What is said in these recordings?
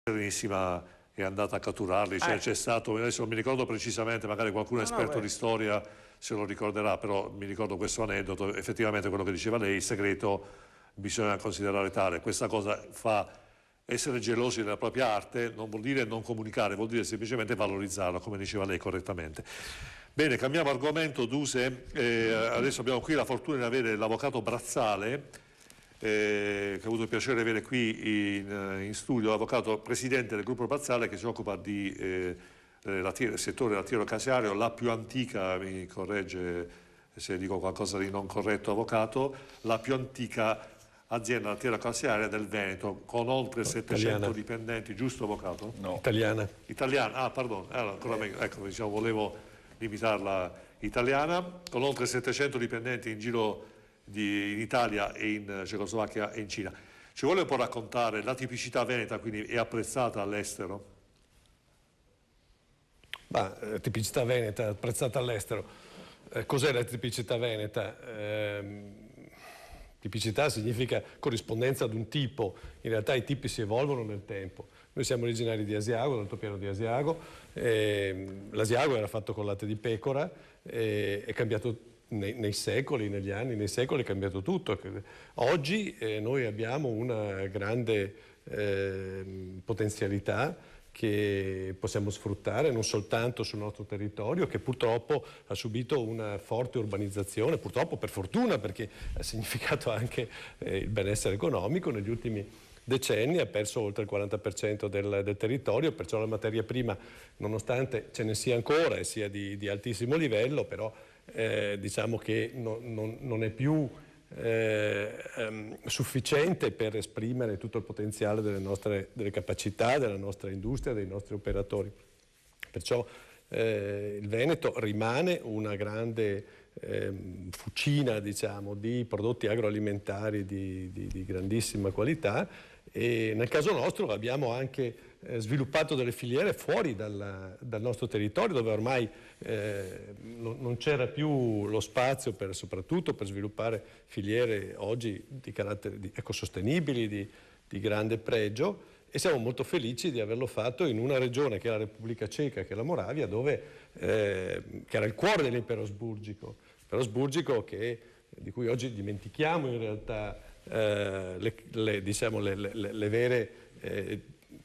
Serenissima è andata a catturarli, cioè c'è stato, adesso non mi ricordo precisamente, magari qualcuno esperto di storia se lo ricorderà, però mi ricordo questo aneddoto, effettivamente quello che diceva lei, il segreto bisogna considerare tale, questa cosa fa essere gelosi della propria arte, non vuol dire non comunicare, vuol dire semplicemente valorizzarla, come diceva lei correttamente. Bene, cambiamo argomento, Duse, adesso abbiamo qui la fortuna di avere l'avvocato Brazzale, che ho avuto il piacere di avere qui in studio, l'avvocato presidente del gruppo Brazzale che si occupa di settore lattiero-caseario, la più antica, mi corregge se dico qualcosa di non corretto avvocato, la più antica azienda lattiero-casearia del Veneto, con oltre 700 dipendenti, giusto avvocato? No. Italiana. Italiana, pardon, ancora meglio, ecco, diciamo, volevo limitarla italiana, con oltre 700 dipendenti in giro in Italia e in Cecoslovacchia e in Cina. Ci vuole un po' raccontare la tipicità veneta, quindi è apprezzata all'estero? Tipicità veneta apprezzata all'estero. Cos'è la tipicità veneta? Tipicità significa corrispondenza ad un tipo, in realtà i tipi si evolvono nel tempo. Noi siamo originari di Asiago, dall'altopiano di Asiago, l'Asiago era fatto con latte di pecora, è cambiato nei secoli, negli anni, nei secoli è cambiato tutto. Oggi noi abbiamo una grande potenzialità che possiamo sfruttare non soltanto sul nostro territorio, che purtroppo ha subito una forte urbanizzazione, purtroppo per fortuna, perché ha significato anche il benessere economico. Negli ultimi decenni ha perso oltre il 40% del territorio, perciò la materia prima, nonostante ce ne sia ancora e sia di altissimo livello, però diciamo che non è più sufficiente per esprimere tutto il potenziale delle capacità della nostra industria, dei nostri operatori. Perciò il Veneto rimane una grande fucina, diciamo, di prodotti agroalimentari di grandissima qualità, e nel caso nostro abbiamo anche sviluppato delle filiere fuori dal nostro territorio, dove ormai non c'era più lo spazio soprattutto per sviluppare filiere oggi di carattere ecosostenibili, di grande pregio, e siamo molto felici di averlo fatto in una regione che è la Repubblica Ceca, che è la Moravia, dove che era il cuore dell'impero asburgico, di cui oggi dimentichiamo in realtà le vere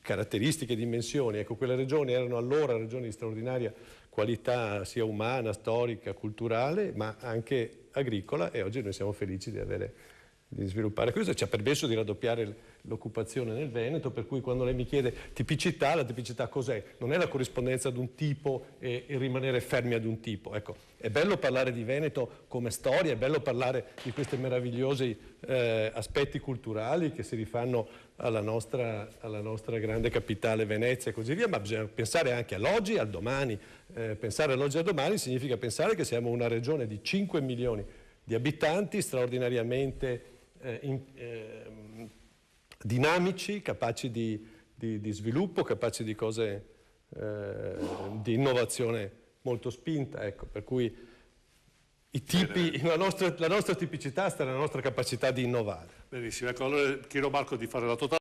caratteristiche e dimensioni. Ecco, quelle regioni erano allora regioni di straordinaria qualità sia umana, storica, culturale, ma anche agricola, e oggi noi siamo felici di sviluppare questo. Ci ha permesso di raddoppiare l'occupazione nel Veneto, per cui quando lei mi chiede tipicità, la tipicità cos'è? Non è la corrispondenza ad un tipo e rimanere fermi ad un tipo. Ecco, è bello parlare di Veneto come storia, è bello parlare di questi meravigliosi aspetti culturali che si rifanno alla nostra grande capitale Venezia e così via, ma bisogna pensare anche all'oggi e al domani. Pensare all'oggi e al domani significa pensare che siamo una regione di 5 milioni di abitanti, straordinariamente dinamici, capaci di sviluppo, capaci di cose di innovazione molto spinta, ecco, per cui i tipi, la nostra tipicità sta nella nostra capacità di innovare. Benissimo, ecco, allora chiedo Marco di fare la totale.